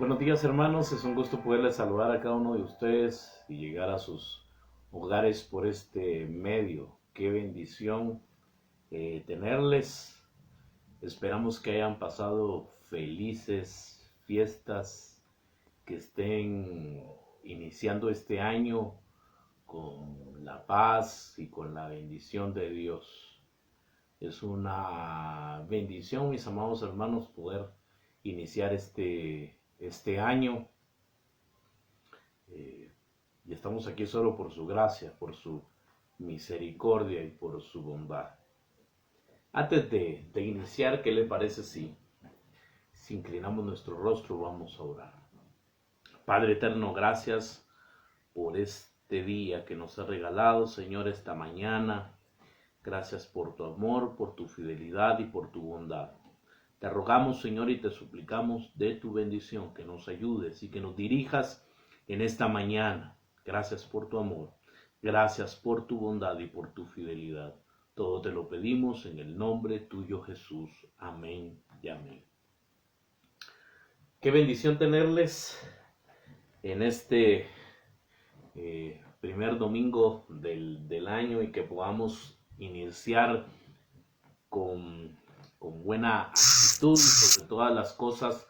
Buenos días, hermanos, es un gusto poderles saludar a cada uno de ustedes y llegar a sus hogares por este medio. Qué bendición tenerles. Esperamos que hayan pasado felices fiestas, que estén iniciando este año con la paz y con la bendición de Dios. Es una bendición, mis amados hermanos, poder iniciar este año. Y estamos aquí solo por su gracia, por su misericordia y por su bondad. Antes de iniciar, ¿qué le parece si inclinamos nuestro rostro? Vamos a orar. Padre eterno, gracias por este día que nos has regalado, Señor, esta mañana. Gracias por tu amor, por tu fidelidad y por tu bondad. Te rogamos, Señor, y te suplicamos de tu bendición, que nos ayudes y que nos dirijas en esta mañana. Gracias por tu amor, gracias por tu bondad y por tu fidelidad. Todo te lo pedimos en el nombre tuyo, Jesús. Amén y amén. Qué bendición tenerles en este primer domingo del año y que podamos iniciar con buena actitud y sobre todas las cosas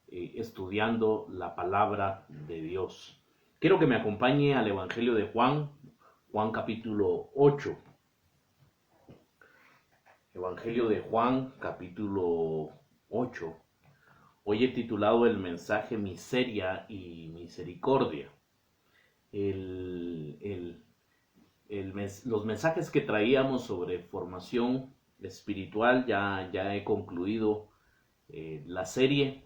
estudiando la palabra de Dios. Quiero que me acompañe al Evangelio de Juan capítulo 8. Evangelio de Juan capítulo 8. Hoy he titulado el mensaje Miseria y Misericordia. Los mensajes que traíamos sobre formación espiritual, ya he concluido la serie.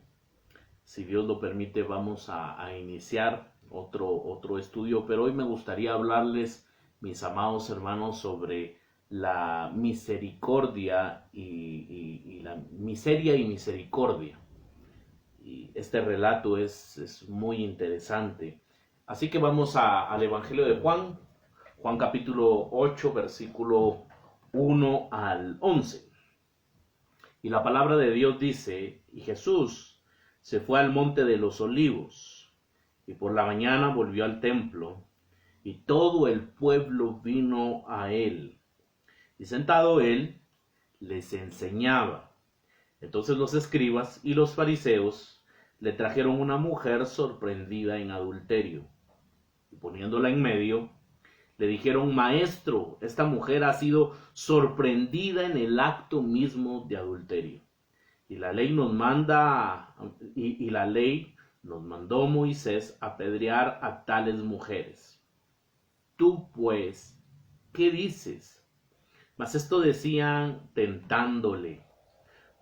Si Dios lo permite, vamos a iniciar otro estudio, pero hoy me gustaría hablarles, mis amados hermanos, sobre la misericordia y la miseria y misericordia. Y este relato es muy interesante. Así que vamos al Evangelio de Juan capítulo 8, versículo 1 al 11. Y la palabra de Dios dice: y Jesús se fue al monte de los olivos, y por la mañana volvió al templo, y todo el pueblo vino a él. Y sentado él, les enseñaba. Entonces los escribas y los fariseos le trajeron una mujer sorprendida en adulterio, y poniéndola en medio, le dijeron: Maestro, esta mujer ha sido sorprendida en el acto mismo de adulterio. Y la ley nos mandó Moisés apedrear a tales mujeres. Tú, pues, ¿qué dices? Mas esto decían tentándole,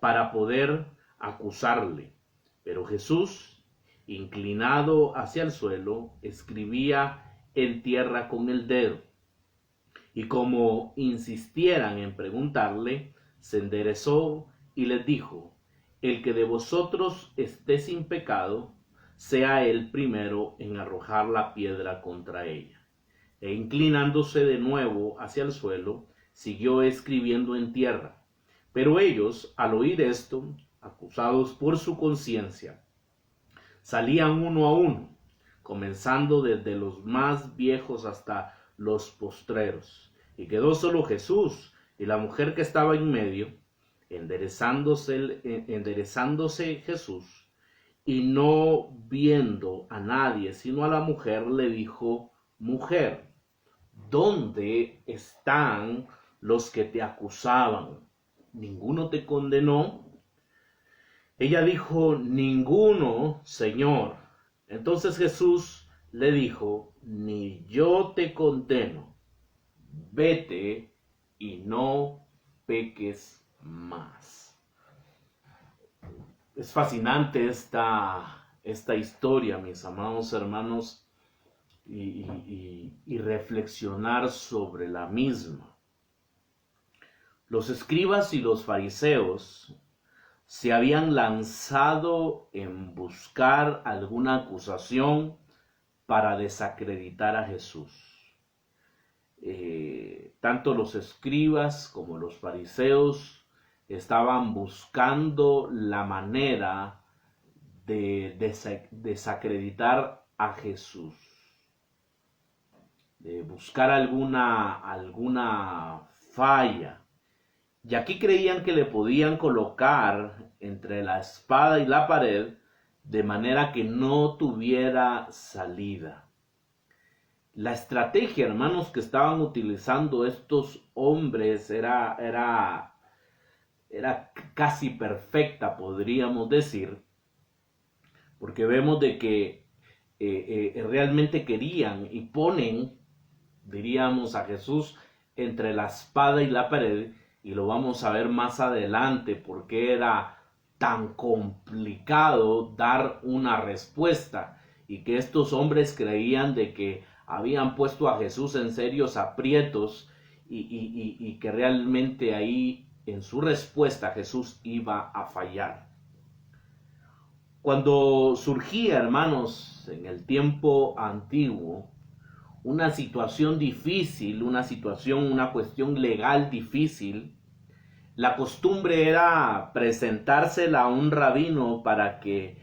para poder acusarle. Pero Jesús, inclinado hacia el suelo, escribía en tierra con el dedo. Y como insistieran en preguntarle, se enderezó y les dijo: el que de vosotros esté sin pecado, sea el primero en arrojar la piedra contra ella. E inclinándose de nuevo hacia el suelo, siguió escribiendo en tierra. Pero ellos, al oír esto, acusados por su conciencia, salían uno a uno, comenzando desde los más viejos hasta los postreros. Y quedó solo Jesús y la mujer que estaba en medio. Enderezándose Jesús, y no viendo a nadie sino a la mujer, le dijo: Mujer, ¿dónde están los que te acusaban? ¿Ninguno te condenó? Ella dijo: Ninguno, Señor. Entonces Jesús le dijo: Ni yo te condeno. Vete y no peques más. Es fascinante esta historia, mis amados hermanos, y reflexionar sobre la misma. Los escribas y los fariseos se habían lanzado en buscar alguna acusación para desacreditar a Jesús. Tanto los escribas como los fariseos estaban buscando la manera de desacreditar a Jesús, de buscar alguna falla. Y aquí creían que le podían colocar entre la espada y la pared de manera que no tuviera salida. La estrategia, hermanos, que estaban utilizando estos hombres era casi perfecta, podríamos decir, porque vemos de que realmente querían y ponen, diríamos, a Jesús entre la espada y la pared, y lo vamos a ver más adelante porque era tan complicado dar una respuesta, y que estos hombres creían de que habían puesto a Jesús en serios aprietos y que realmente ahí en su respuesta Jesús iba a fallar. Cuando surgía, hermanos, en el tiempo antiguo, una situación difícil, una cuestión legal difícil, la costumbre era presentársela a un rabino para que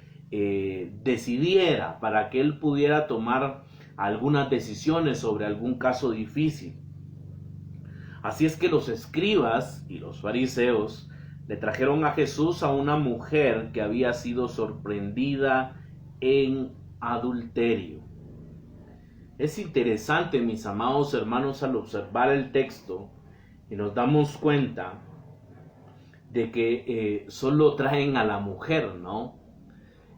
decidiera, para que él pudiera tomar algunas decisiones sobre algún caso difícil. Así es que los escribas y los fariseos le trajeron a Jesús a una mujer que había sido sorprendida en adulterio. Es interesante, mis amados hermanos, al observar el texto, y nos damos cuenta de que solo traen a la mujer, ¿no?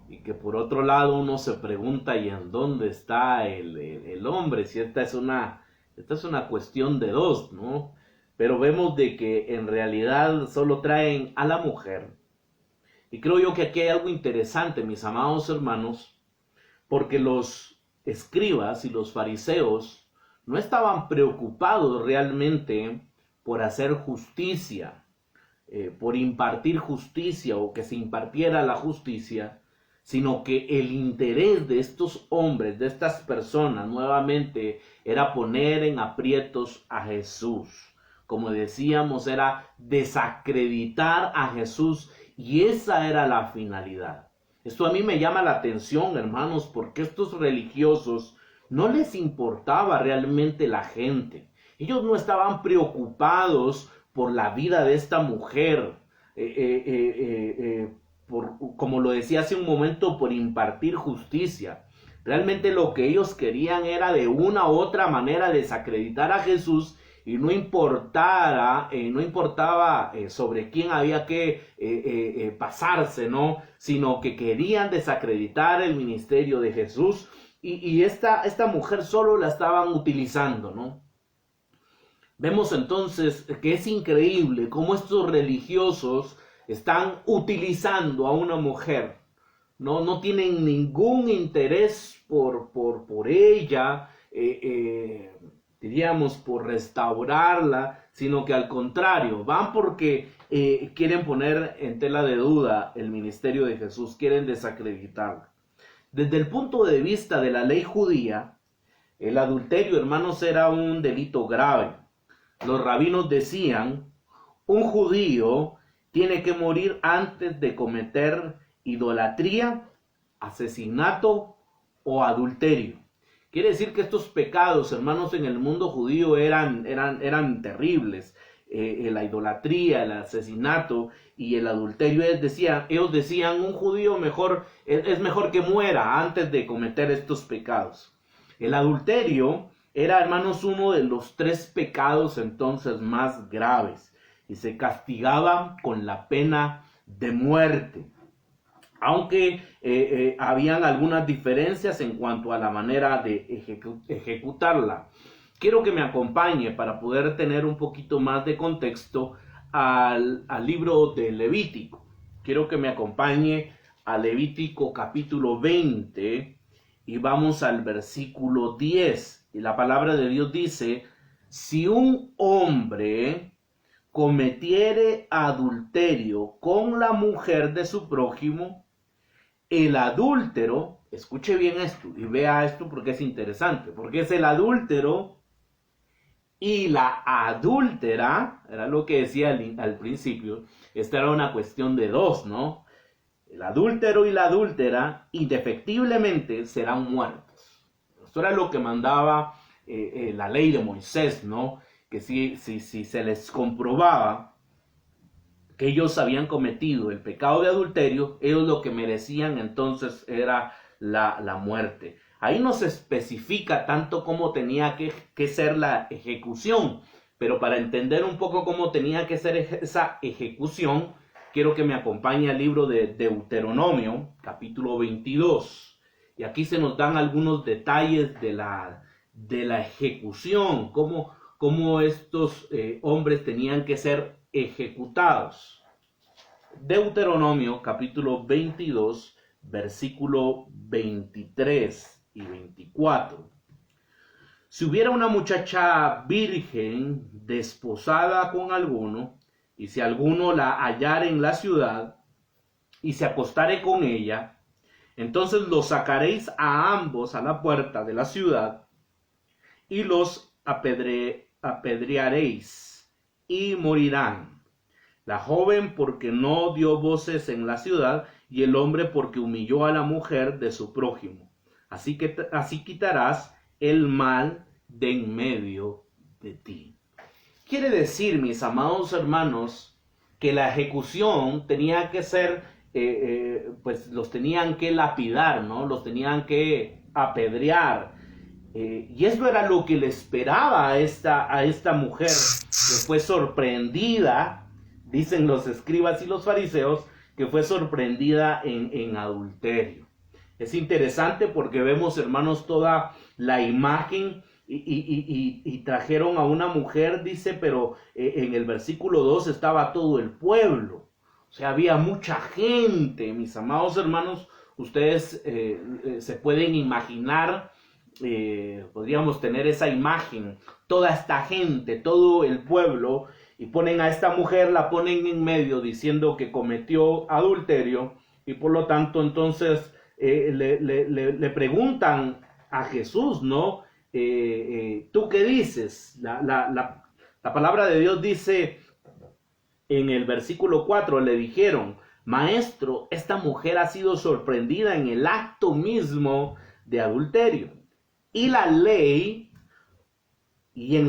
Y que por otro lado uno se pregunta, ¿y en dónde está el hombre? Si esta es una cuestión de dos, ¿no? Pero vemos de que en realidad solo traen a la mujer. Y creo yo que aquí hay algo interesante, mis amados hermanos, porque los escribas y los fariseos no estaban preocupados realmente por hacer justicia, por impartir justicia o que se impartiera la justicia, sino que el interés de estos hombres, de estas personas, nuevamente era poner en aprietos a Jesús. Como decíamos, era desacreditar a Jesús, y esa era la finalidad. Esto a mí me llama la atención, hermanos, porque estos religiosos no les importaba realmente la gente. Ellos no estaban preocupados por la vida de esta mujer, como lo decía hace un momento, por impartir justicia. Realmente lo que ellos querían era de una u otra manera desacreditar a Jesús, y no importaba sobre quién había que pasarse, ¿no? Sino que querían desacreditar el ministerio de Jesús, y esta mujer solo la estaban utilizando, ¿no? Vemos entonces que es increíble cómo estos religiosos están utilizando a una mujer, no tienen ningún interés por ella, diríamos por restaurarla, sino que al contrario, van porque quieren poner en tela de duda el ministerio de Jesús, quieren desacreditarla. Desde el punto de vista de la ley judía, el adulterio, hermanos, era un delito grave. Los rabinos decían, un judío tiene que morir antes de cometer idolatría, asesinato o adulterio. Quiere decir que estos pecados, hermanos, en el mundo judío eran terribles. La idolatría, el asesinato y el adulterio. Ellos decían, un judío es mejor que muera antes de cometer estos pecados. El adulterio era, hermanos, uno de los 3 pecados entonces más graves, y se castigaba con la pena de muerte. Aunque habían algunas diferencias en cuanto a la manera de ejecutarla. Quiero que me acompañe para poder tener un poquito más de contexto al libro de Levítico. Quiero que me acompañe a Levítico capítulo 20 y vamos al versículo 10. Y la palabra de Dios dice, si un hombre cometiere adulterio con la mujer de su prójimo, el adúltero, escuche bien esto y vea esto porque es interesante, porque es el adúltero y la adúltera, era lo que decía al principio, esta era una cuestión de 2, ¿no? el adúltero y la adúltera indefectiblemente serán muertos. Esto era lo que mandaba la ley de Moisés, ¿no? Que si se les comprobaba que ellos habían cometido el pecado de adulterio, ellos lo que merecían entonces era la muerte. Ahí no se especifica tanto cómo tenía que ser la ejecución, pero para entender un poco cómo tenía que ser esa ejecución, quiero que me acompañe al libro de Deuteronomio, capítulo 22. Y aquí se nos dan algunos detalles de la ejecución, cómo estos hombres tenían que ser ejecutados. Deuteronomio, capítulo 22, versículo 23 y 24. Si hubiera una muchacha virgen desposada con alguno, y si alguno la hallare en la ciudad, y se acostare con ella, entonces los sacaréis a ambos a la puerta de la ciudad, y los apedrearéis, y morirán. La joven porque no dio voces en la ciudad, y el hombre porque humilló a la mujer de su prójimo. Así quitarás el mal de en medio de ti. Quiere decir, mis amados hermanos, que la ejecución tenía que ser, pues los tenían que lapidar, ¿no? Los tenían que apedrear. Y esto era lo que le esperaba a esta mujer, que fue sorprendida, dicen los escribas y los fariseos, que fue sorprendida en adulterio. Es interesante porque vemos, hermanos, toda la imagen y trajeron a una mujer, dice, pero en el versículo 2 estaba todo el pueblo. O sea, había mucha gente, mis amados hermanos. Ustedes se pueden imaginar, podríamos tener esa imagen, toda esta gente, todo el pueblo, y ponen a esta mujer, la ponen en medio diciendo que cometió adulterio, y por lo tanto entonces le preguntan a Jesús, ¿no? ¿Tú qué dices? La palabra de Dios dice en el versículo 4, le dijeron: Maestro, esta mujer ha sido sorprendida en el acto mismo de adulterio. Y en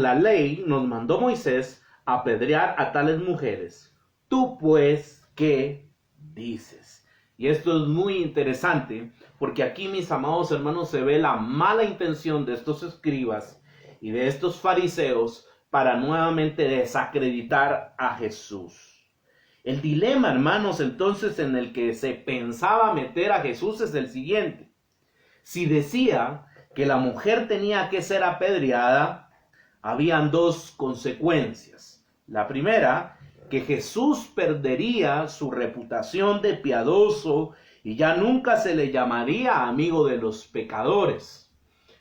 la ley nos mandó Moisés apedrear a tales mujeres. Tú pues, ¿qué dices? Y esto es muy interesante, porque aquí, mis amados hermanos, se ve la mala intención de estos escribas y de estos fariseos para nuevamente desacreditar a Jesús. El dilema, hermanos, entonces en el que se pensaba meter a Jesús es el siguiente. Si decía que la mujer tenía que ser apedreada, habían dos consecuencias. La primera, que Jesús perdería su reputación de piadoso y ya nunca se le llamaría amigo de los pecadores.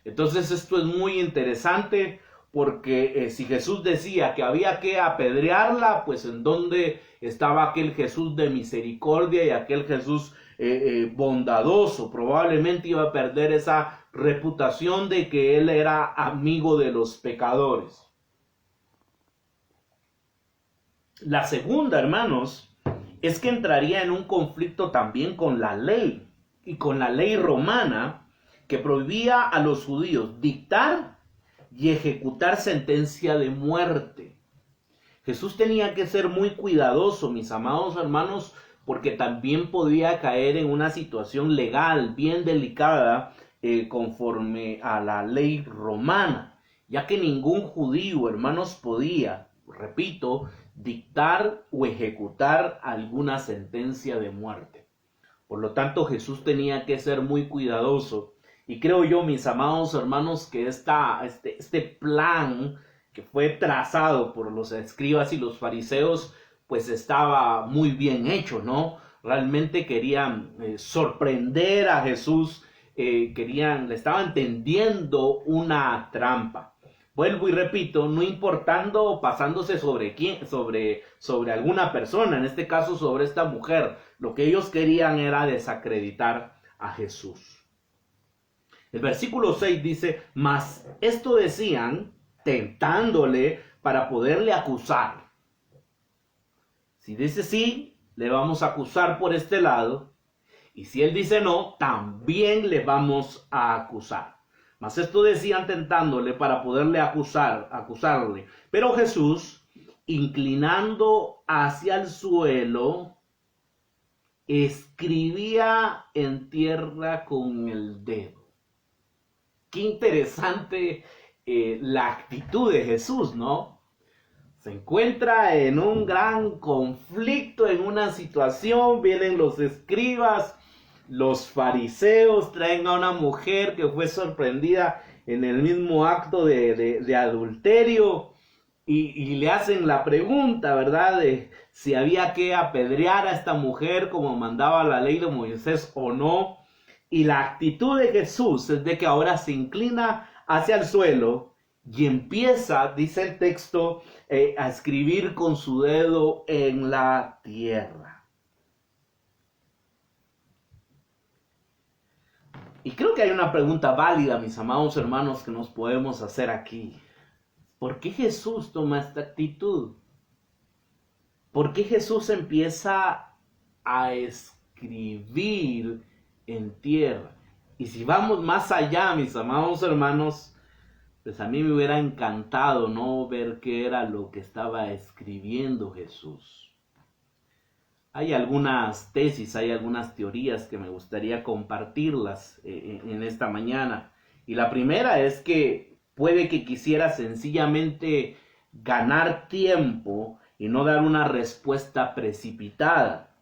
Entonces esto es muy interesante, porque si Jesús decía que había que apedrearla, pues en dónde estaba aquel Jesús de misericordia y aquel Jesús bondadoso. Probablemente iba a perder esa reputación de que él era amigo de los pecadores. La segunda, hermanos, es que entraría en un conflicto también con la ley y con la ley romana, que prohibía a los judíos dictar y ejecutar sentencia de muerte. Jesús tenía que ser muy cuidadoso, mis amados hermanos, porque también podía caer en una situación legal bien delicada conforme a la ley romana, ya que ningún judío, hermanos, podía, repito, dictar o ejecutar alguna sentencia de muerte. Por lo tanto, Jesús tenía que ser muy cuidadoso. Y creo yo, mis amados hermanos, que este plan que fue trazado por los escribas y los fariseos, pues estaba muy bien hecho, ¿no? Realmente querían sorprender a Jesús, le estaban tendiendo una trampa. Vuelvo y repito, no importando pasándose sobre alguna persona, en este caso sobre esta mujer, lo que ellos querían era desacreditar a Jesús. El versículo 6 dice: mas esto decían, tentándole para poderle acusar. Si dice sí, le vamos a acusar por este lado, Y si él dice no, también le vamos a acusar. Mas esto decían tentándole para poderle acusarle. Pero Jesús, inclinando hacia el suelo, escribía en tierra con el dedo. Qué interesante la actitud de Jesús, ¿no? Se encuentra en un gran conflicto, en una situación, vienen los escribas, los fariseos, traen a una mujer que fue sorprendida en el mismo acto de adulterio y le hacen la pregunta, ¿verdad? De si había que apedrear a esta mujer como mandaba la ley de Moisés o no. Y la actitud de Jesús es de que ahora se inclina hacia el suelo y empieza, dice el texto, a escribir con su dedo en la tierra. Y creo que hay una pregunta válida, mis amados hermanos, que nos podemos hacer aquí. ¿Por qué Jesús toma esta actitud? ¿Por qué Jesús empieza a escribir en tierra? Y si vamos más allá, mis amados hermanos, pues a mí me hubiera encantado no ver qué era lo que estaba escribiendo Jesús. Hay algunas tesis, hay algunas teorías que me gustaría compartirlas en esta mañana. Y la primera es que puede que quisiera sencillamente ganar tiempo y no dar una respuesta precipitada.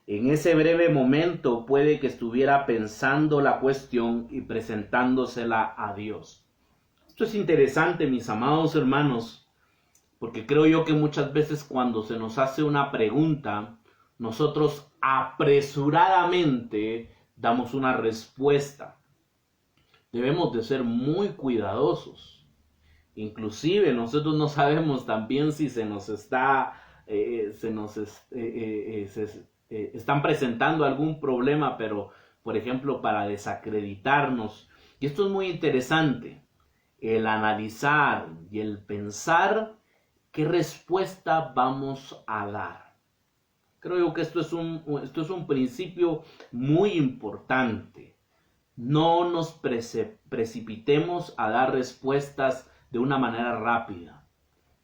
En ese breve momento puede que estuviera pensando la cuestión y presentándosela a Dios. Esto es interesante, mis amados hermanos, porque creo yo que muchas veces cuando se nos hace una pregunta, nosotros apresuradamente damos una respuesta. Debemos de ser muy cuidadosos. Inclusive nosotros no sabemos también si están presentando algún problema, pero por ejemplo para desacreditarnos. Y esto es muy interesante, el analizar y el pensar qué respuesta vamos a dar. Creo yo que esto es un principio muy importante. No nos precipitemos a dar respuestas de una manera rápida.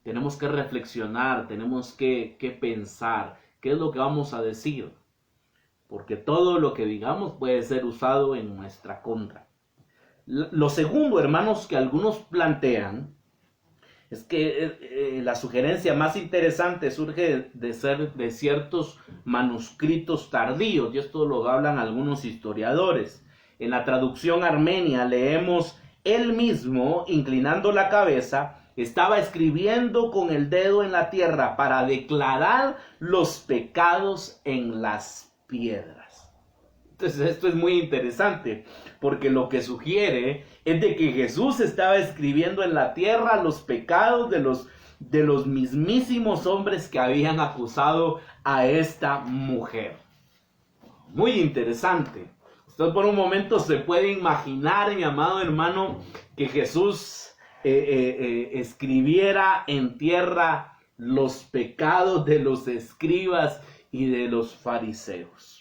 Tenemos que reflexionar, tenemos que pensar qué es lo que vamos a decir, porque todo lo que digamos puede ser usado en nuestra contra. Lo segundo, hermanos, que algunos plantean es que la sugerencia más interesante surge de ciertos manuscritos tardíos, y esto lo hablan algunos historiadores. En la traducción armenia leemos: él mismo, inclinando la cabeza, estaba escribiendo con el dedo en la tierra para declarar los pecados en las piedras. Entonces esto es muy interesante, porque lo que sugiere es de que Jesús estaba escribiendo en la tierra los pecados de los mismísimos hombres que habían acusado a esta mujer. Muy interesante. Usted por un momento se puede imaginar, mi amado hermano, que Jesús escribiera en tierra los pecados de los escribas y de los fariseos.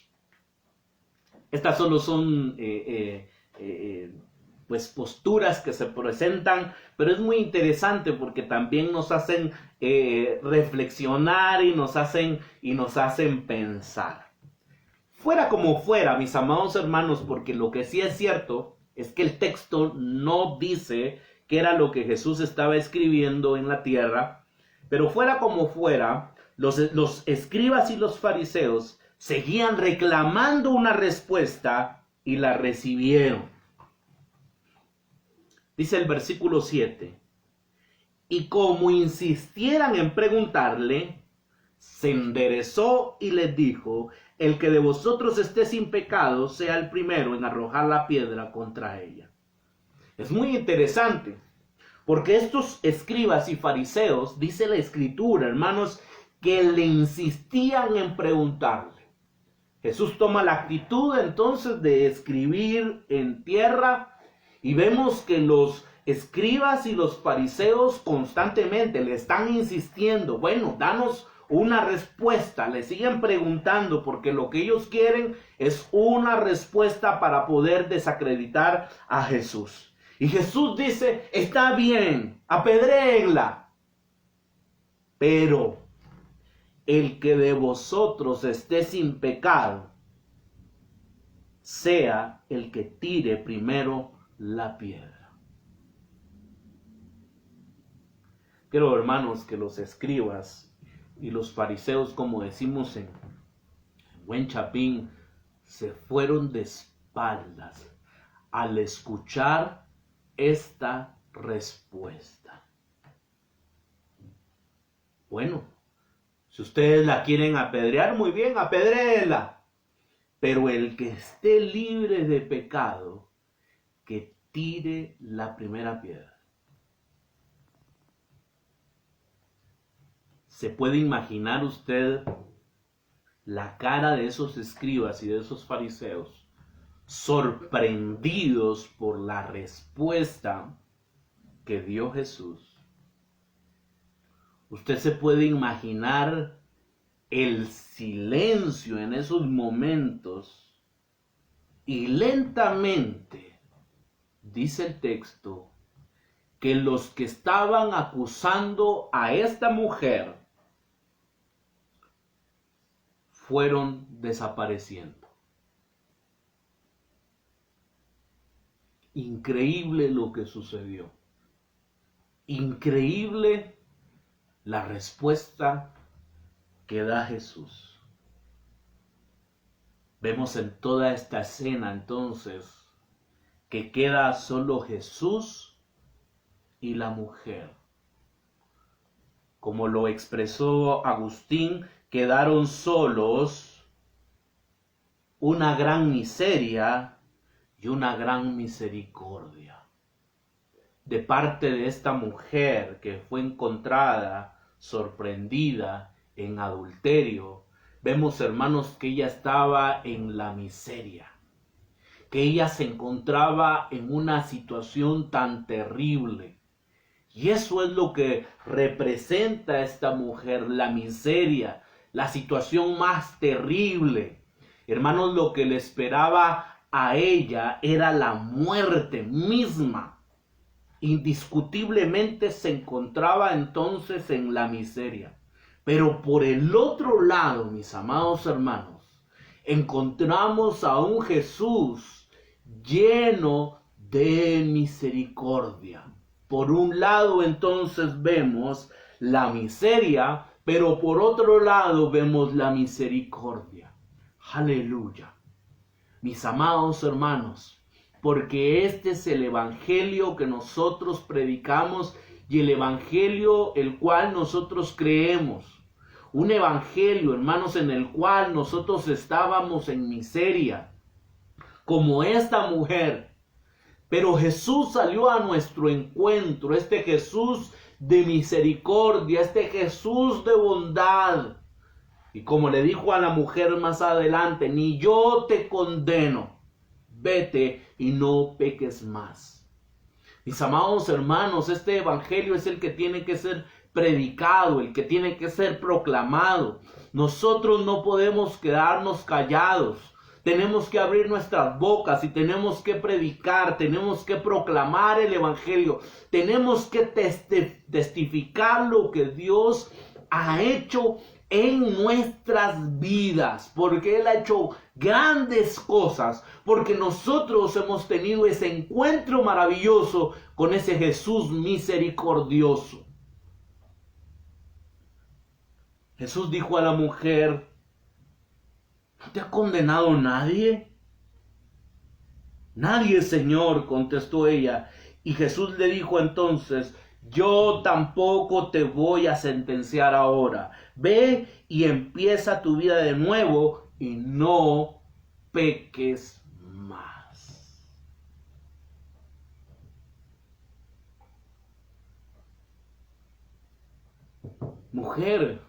Estas solo son pues posturas que se presentan, pero es muy interesante porque también nos hacen reflexionar y nos hacen pensar. Fuera como fuera, mis amados hermanos, porque lo que sí es cierto es que el texto no dice qué era lo que Jesús estaba escribiendo en la tierra, pero fuera como fuera, los escribas y los fariseos seguían reclamando una respuesta y la recibieron. Dice el versículo 7: y como insistieran en preguntarle, se enderezó y les dijo: el que de vosotros esté sin pecado sea el primero en arrojar la piedra contra ella. Es muy interesante, porque estos escribas y fariseos, dice la escritura, hermanos, que le insistían en preguntarle. Jesús toma la actitud entonces de escribir en tierra, y vemos que los escribas y los fariseos constantemente le están insistiendo: bueno, danos una respuesta, le siguen preguntando porque lo que ellos quieren es una respuesta para poder desacreditar a Jesús. Y Jesús dice, está bien, apedréenla, pero el que de vosotros esté sin pecado, sea el que tire primero la piedra. Creo, hermanos, que los escribas y los fariseos, como decimos en buen chapín, se fueron de espaldas al escuchar esta respuesta. Bueno, si ustedes la quieren apedrear, muy bien, apedréenla. Pero el que esté libre de pecado, que tire la primera piedra. ¿Se puede imaginar usted la cara de esos escribas y de esos fariseos sorprendidos por la respuesta que dio Jesús? Usted se puede imaginar el silencio en esos momentos y lentamente, dice el texto, que los que estaban acusando a esta mujer fueron desapareciendo. Increíble lo que sucedió. Increíble la respuesta que da Jesús. Vemos en toda esta escena entonces que queda solo Jesús y la mujer. Como lo expresó Agustín, quedaron solos una gran miseria y una gran misericordia. De parte de esta mujer que fue encontrada, sorprendida en adulterio, vemos, hermanos, que ella estaba en la miseria, que ella se encontraba en una situación tan terrible. Y eso es lo que representa esta mujer, la miseria, la situación más terrible. Hermanos, lo que le esperaba a ella era la muerte misma. Indiscutiblemente se encontraba entonces en la miseria. Pero por el otro lado, mis amados hermanos, encontramos a un Jesús lleno de misericordia. Por un lado entonces vemos la miseria, pero por otro lado vemos la misericordia. Aleluya. Mis amados hermanos, porque este es el evangelio que nosotros predicamos y el evangelio el cual nosotros creemos. Un evangelio, hermanos, en el cual nosotros estábamos en miseria, como esta mujer. Pero Jesús salió a nuestro encuentro, este Jesús de misericordia, este Jesús de bondad. Y como le dijo a la mujer más adelante, ni yo te condeno, vete y no peques más. Mis amados hermanos, este evangelio es el que tiene que ser predicado, el que tiene que ser proclamado. Nosotros no podemos quedarnos callados. Tenemos que abrir nuestras bocas y tenemos que predicar, tenemos que proclamar el evangelio, tenemos que testificar lo que Dios ha hecho en nuestras vidas, porque Él ha hecho grandes cosas, porque nosotros hemos tenido ese encuentro maravilloso con ese Jesús misericordioso. Jesús dijo a la mujer, ¿no te ha condenado nadie? Nadie, Señor, contestó ella. Y Jesús le dijo entonces, yo tampoco te voy a sentenciar ahora. Ve y empieza tu vida de nuevo y no peques más. Mujer,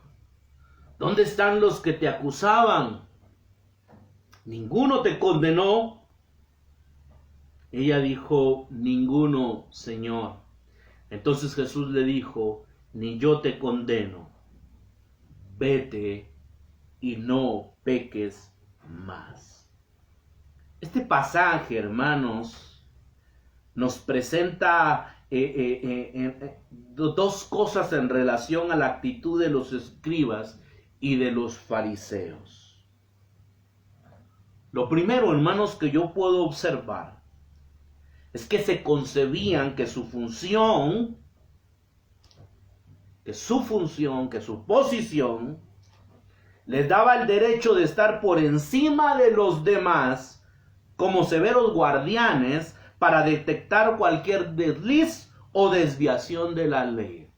¿dónde están los que te acusaban? ¿Ninguno te condenó? Ella dijo, ninguno, Señor. Entonces Jesús le dijo, ni yo te condeno. vete y no peques más. Este pasaje, hermanos, nos presenta dos cosas en relación a la actitud de los escribas y de los fariseos. Lo primero, hermanos, que yo puedo observar es que se concebían que su función, que su posición, les daba el derecho de estar por encima de los demás como severos guardianes para detectar cualquier desliz o desviación de la ley.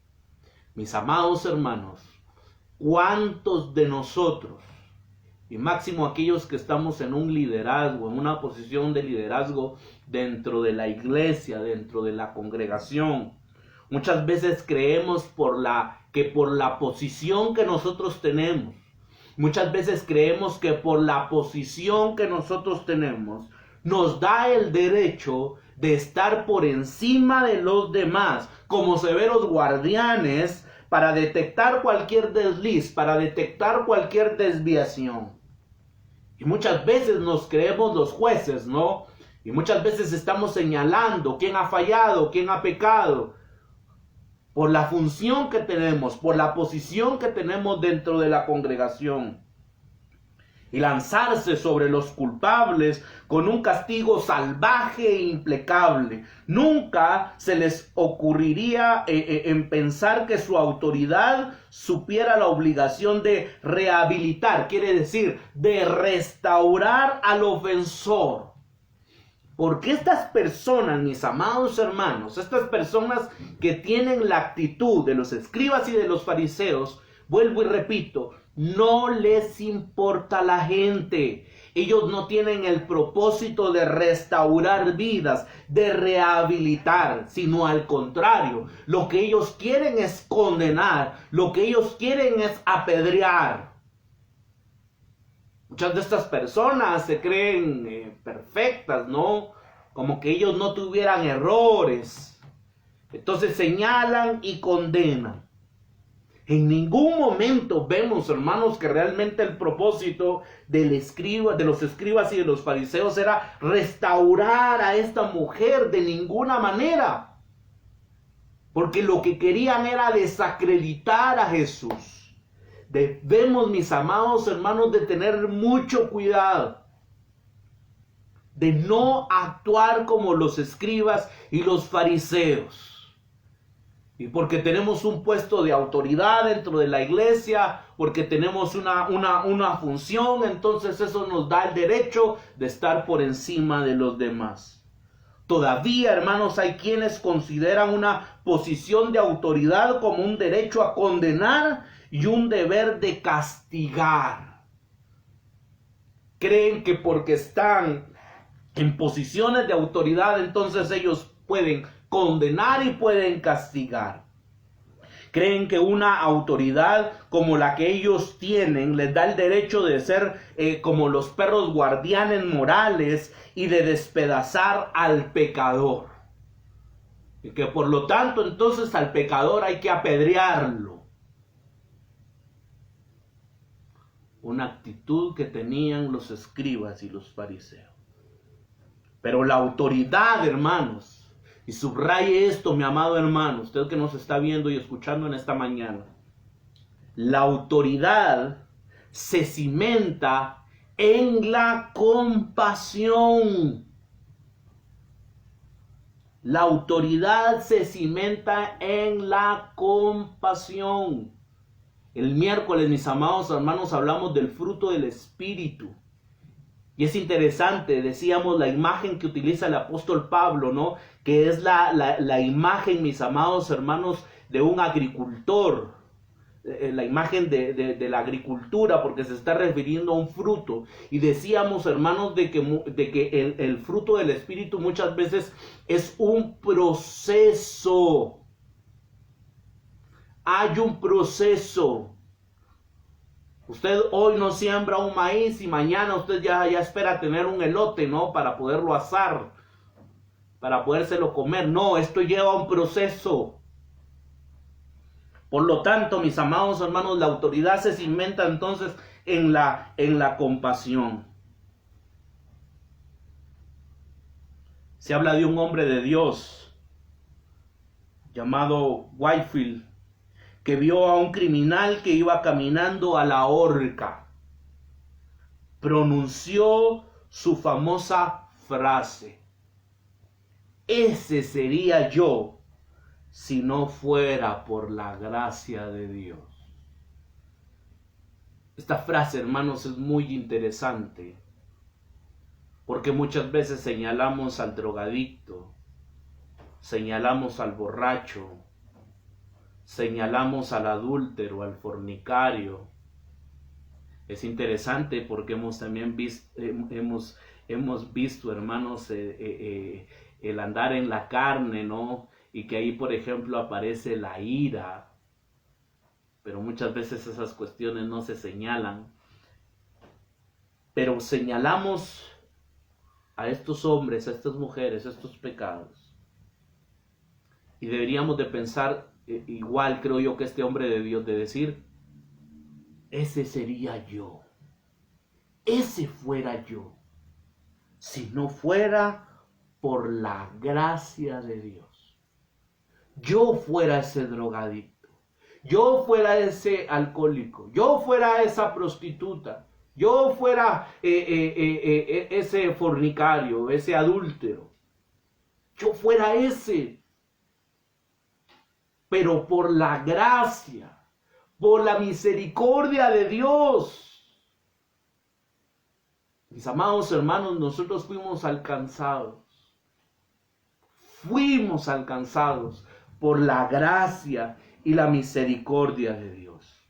Mis amados hermanos, ¿cuántos de nosotros, y máximo aquellos que estamos en un liderazgo, en una posición de liderazgo dentro de la iglesia, dentro de la congregación, muchas veces creemos que por la posición que nosotros tenemos, muchas veces creemos que por la posición que nosotros tenemos, nos da el derecho de estar por encima de los demás como severos guardianes para detectar cualquier desliz, para detectar cualquier desviación? Y muchas veces nos creemos los jueces, ¿no? Y muchas veces estamos señalando quién ha fallado, quién ha pecado, por la función que tenemos, por la posición que tenemos dentro de la congregación. Y lanzarse sobre los culpables con un castigo salvaje e implacable. Nunca se les ocurriría en pensar que su autoridad supiera la obligación de rehabilitar, quiere decir, de restaurar al ofensor. Porque estas personas, mis amados hermanos, estas personas que tienen la actitud de los escribas y de los fariseos, vuelvo y repito, no les importa la gente. Ellos no tienen el propósito de restaurar vidas, de rehabilitar, sino al contrario. Lo que ellos quieren es condenar, lo que ellos quieren es apedrear. Muchas de estas personas se creen perfectas, ¿no? Como que ellos no tuvieran errores. Entonces señalan y condenan. En ningún momento vemos, hermanos, que realmente el propósito de los escribas y de los fariseos era restaurar a esta mujer de ninguna manera. Porque lo que querían era desacreditar a Jesús. Debemos, mis amados hermanos, de tener mucho cuidado, de no actuar como los escribas y los fariseos. Y porque tenemos un puesto de autoridad dentro de la iglesia, porque tenemos una función, entonces eso nos da el derecho de estar por encima de los demás. Todavía, hermanos, hay quienes consideran una posición de autoridad como un derecho a condenar y un deber de castigar. Creen que porque están en posiciones de autoridad, entonces ellos pueden condenar y pueden castigar. Creen que una autoridad como la que ellos tienen les da el derecho de ser como los perros guardianes morales y de despedazar al pecador. Y que por lo tanto entonces al pecador hay que apedrearlo. Una actitud que tenían los escribas y los fariseos. Pero la autoridad, hermanos, y subraye esto, mi amado hermano, usted que nos está viendo y escuchando en esta mañana. La autoridad se cimenta en la compasión. La autoridad se cimenta en la compasión. El miércoles, mis amados hermanos, hablamos del fruto del Espíritu. Y es interesante, decíamos, la imagen que utiliza el apóstol Pablo, ¿no? Que es la imagen, mis amados hermanos, de un agricultor. La imagen de la agricultura, porque se está refiriendo a un fruto. Y decíamos, hermanos, de que el fruto del Espíritu muchas veces es un proceso. Hay un proceso. Usted hoy no siembra un maíz y mañana usted ya espera tener un elote, ¿no? Para poderlo asar, para podérselo comer. No, esto lleva un proceso. Por lo tanto, mis amados hermanos, la autoridad se cimenta entonces en la compasión. Se habla de un hombre de Dios llamado Whitefield, que vio a un criminal que iba caminando a la horca. Pronunció su famosa frase: ese sería yo si no fuera por la gracia de Dios. Esta frase, hermanos, es muy interesante, porque muchas veces señalamos al drogadicto, señalamos al borracho, señalamos al adúltero, al fornicario. Es interesante porque hemos también visto, hermanos, el andar en la carne, ¿no? Y que ahí, por ejemplo, aparece la ira. Pero muchas veces esas cuestiones no se señalan. Pero señalamos a estos hombres, a estas mujeres, a estos pecados. Y deberíamos de pensar igual, creo yo, que este hombre de Dios, de decir: ese sería yo, ese fuera yo, si no fuera por la gracia de Dios. Yo fuera ese drogadicto, yo fuera ese alcohólico, yo fuera esa prostituta, yo fuera ese fornicario, ese adúltero, yo fuera ese. Pero por la gracia, por la misericordia de Dios, mis amados hermanos, nosotros fuimos alcanzados por la gracia y la misericordia de Dios.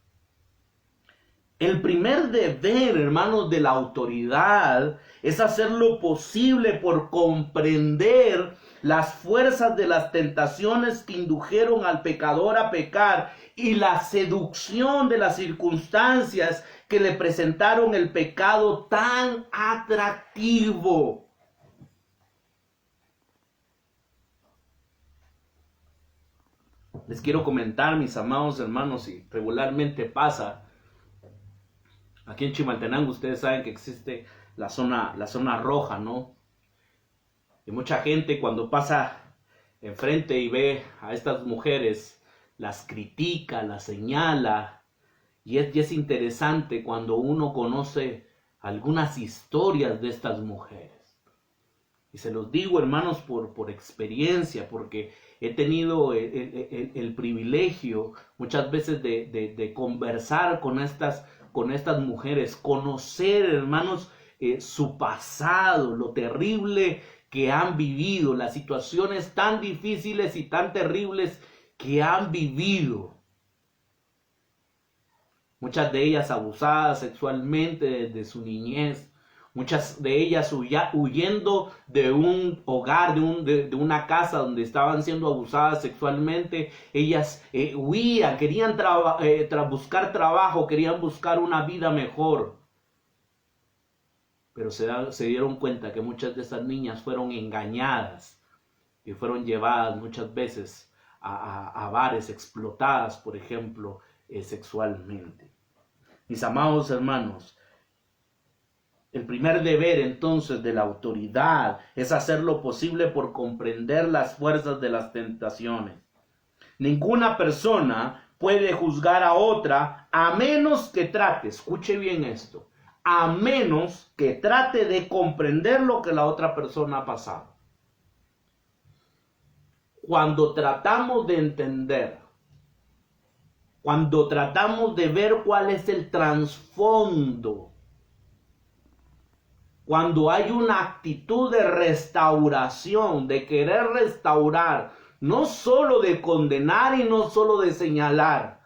El primer deber, hermanos, de la autoridad es hacer lo posible por comprender las fuerzas de las tentaciones que indujeron al pecador a pecar y la seducción de las circunstancias que le presentaron el pecado tan atractivo. Les quiero comentar, mis amados hermanos, y regularmente pasa aquí en Chimaltenango. Ustedes saben que existe la zona roja, ¿no? Y mucha gente, cuando pasa enfrente y ve a estas mujeres, las critica, las señala. Y es interesante cuando uno conoce algunas historias de estas mujeres. Y se los digo, hermanos, por experiencia, porque he tenido el privilegio muchas veces de conversar con estas mujeres, conocer, hermanos, su pasado, lo terrible que han vivido, las situaciones tan difíciles y tan terribles que han vivido. Muchas de ellas abusadas sexualmente desde su niñez, muchas de ellas huyendo de un hogar, de una casa donde estaban siendo abusadas sexualmente. Ellas huían, querían buscar trabajo, querían buscar una vida mejor. Pero se dieron cuenta que muchas de esas niñas fueron engañadas y fueron llevadas muchas veces a bares, explotadas, por ejemplo, sexualmente. Mis amados hermanos, el primer deber entonces de la autoridad es hacer lo posible por comprender las fuerzas de las tentaciones. Ninguna persona puede juzgar a otra a menos que trate, escuche bien esto, a menos que trate de comprender lo que la otra persona ha pasado. Cuando tratamos de entender, cuando tratamos de ver cuál es el trasfondo, cuando hay una actitud de restauración, de querer restaurar, no solo de condenar y no solo de señalar,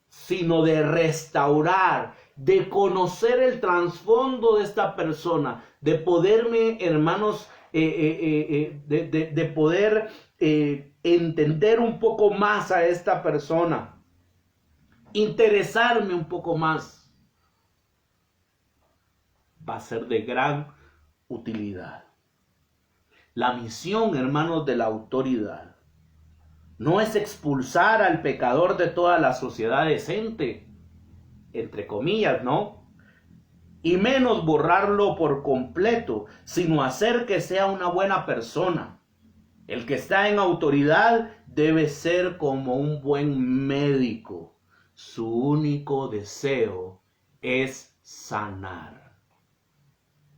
sino de restaurar, de conocer el trasfondo de esta persona, de poderme, hermanos, de poder entender un poco más a esta persona, interesarme un poco más, va a ser de gran utilidad. La misión, hermanos, de la autoridad no es expulsar al pecador de toda la sociedad decente, entre comillas, ¿no? Y menos borrarlo por completo, sino hacer que sea una buena persona. El que está en autoridad debe ser como un buen médico. Su único deseo es sanar.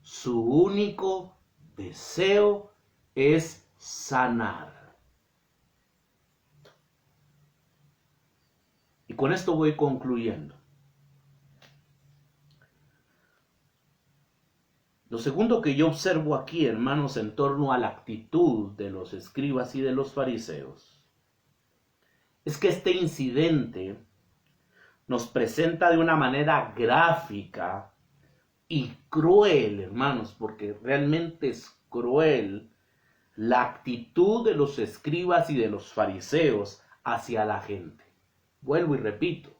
Su único deseo es sanar. Y con esto voy concluyendo. Lo segundo que yo observo aquí, hermanos, en torno a la actitud de los escribas y de los fariseos, es que este incidente nos presenta de una manera gráfica y cruel, hermanos, porque realmente es cruel la actitud de los escribas y de los fariseos hacia la gente. Vuelvo y repito,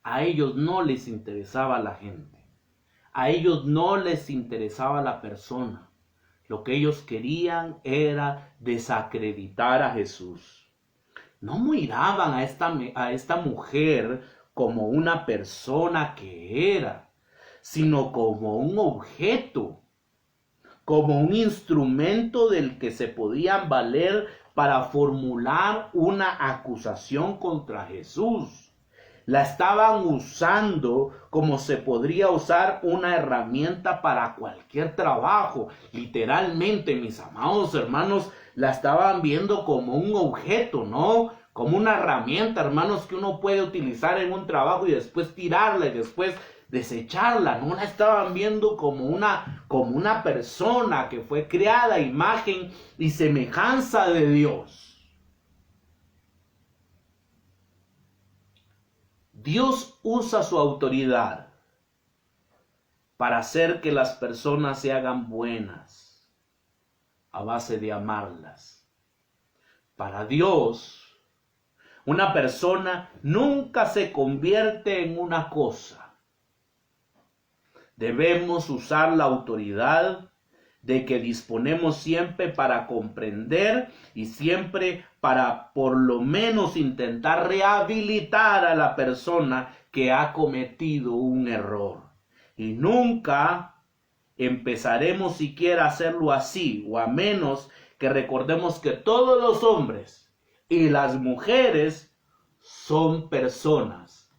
a ellos no les interesaba la gente. A ellos no les interesaba la persona. Lo que ellos querían era desacreditar a Jesús. No miraban a esta mujer como una persona que era, sino como un objeto, como un instrumento del que se podían valer para formular una acusación contra Jesús. La estaban usando como se podría usar una herramienta para cualquier trabajo. Literalmente, mis amados hermanos, la estaban viendo como un objeto, ¿no? Como una herramienta, hermanos, que uno puede utilizar en un trabajo y después tirarla y después desecharla. No la estaban viendo como una persona que fue creada a imagen y semejanza de Dios. Dios usa su autoridad para hacer que las personas se hagan buenas a base de amarlas. Para Dios, una persona nunca se convierte en una cosa. Debemos usar la autoridad de que disponemos siempre para comprender y siempre para por lo menos intentar rehabilitar a la persona que ha cometido un error. Y nunca empezaremos siquiera a hacerlo así, o a menos que recordemos que todos los hombres y las mujeres son personas,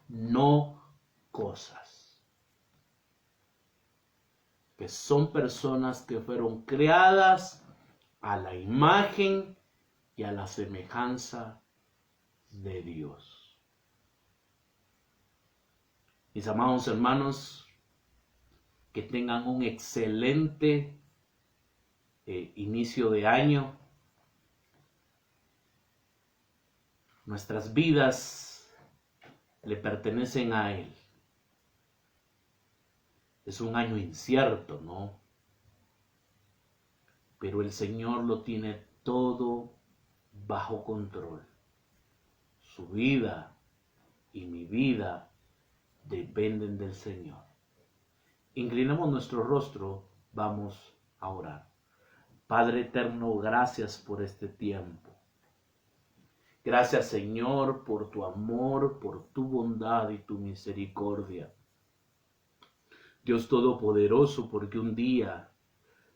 no cosas. Que son personas que fueron creadas a la imagen y a la semejanza de Dios. Mis amados hermanos, que tengan un excelente inicio de año. Nuestras vidas le pertenecen a Él. Es un año incierto, ¿no? Pero el Señor lo tiene todo bajo control. Su vida y mi vida dependen del Señor. Inclinemos nuestro rostro, vamos a orar. Padre eterno, gracias por este tiempo. Gracias, Señor, por tu amor, por tu bondad y tu misericordia. Dios Todopoderoso, porque un día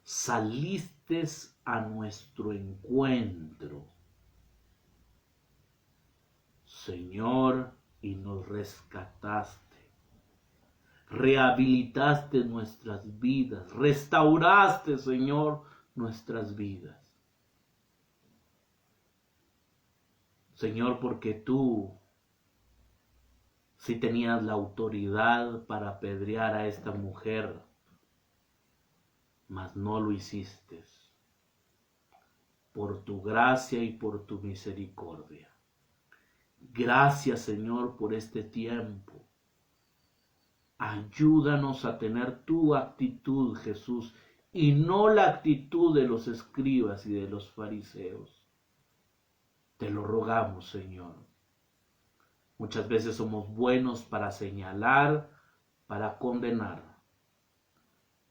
saliste a nuestro encuentro, Señor, y nos rescataste, rehabilitaste nuestras vidas, restauraste, Señor, nuestras vidas. Señor, porque tú sí tenías la autoridad para apedrear a esta mujer, mas no lo hiciste. Por tu gracia y por tu misericordia. Gracias, Señor, por este tiempo. Ayúdanos a tener tu actitud, Jesús, y no la actitud de los escribas y de los fariseos. Te lo rogamos, Señor. Muchas veces somos buenos para señalar, para condenar,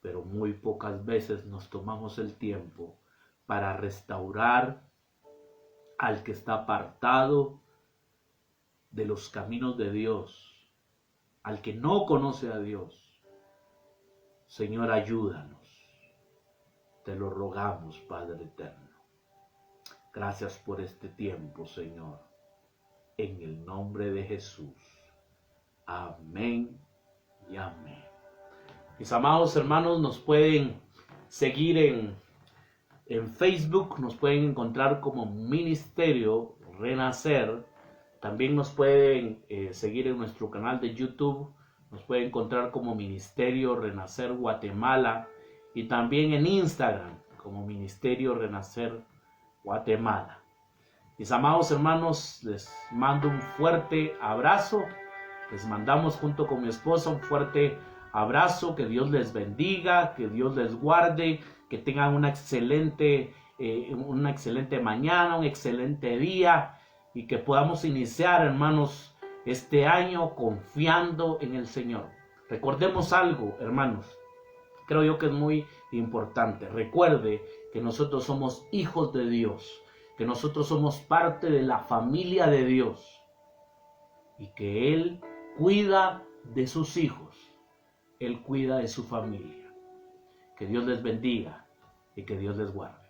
pero muy pocas veces nos tomamos el tiempo para restaurar al que está apartado de los caminos de Dios, al que no conoce a Dios. Señor, ayúdanos. Te lo rogamos, Padre eterno. Gracias por este tiempo, Señor. En el nombre de Jesús. Amén y amén. Mis amados hermanos, nos pueden seguir en Facebook, nos pueden encontrar como Ministerio Renacer. También nos pueden seguir en nuestro canal de YouTube, nos pueden encontrar como Ministerio Renacer Guatemala, y también en Instagram como Ministerio Renacer Guatemala. Mis amados hermanos, les mando un fuerte abrazo. Les mandamos junto con mi esposa un fuerte abrazo. Que Dios les bendiga, que Dios les guarde, que tengan una excelente mañana, un excelente día, y que podamos iniciar, hermanos, este año confiando en el Señor. Recordemos algo, hermanos, creo yo que es muy importante. Recuerde que nosotros somos hijos de Dios, que nosotros somos parte de la familia de Dios, y que Él cuida de sus hijos, Él cuida de su familia. Que Dios les bendiga y que Dios les guarde.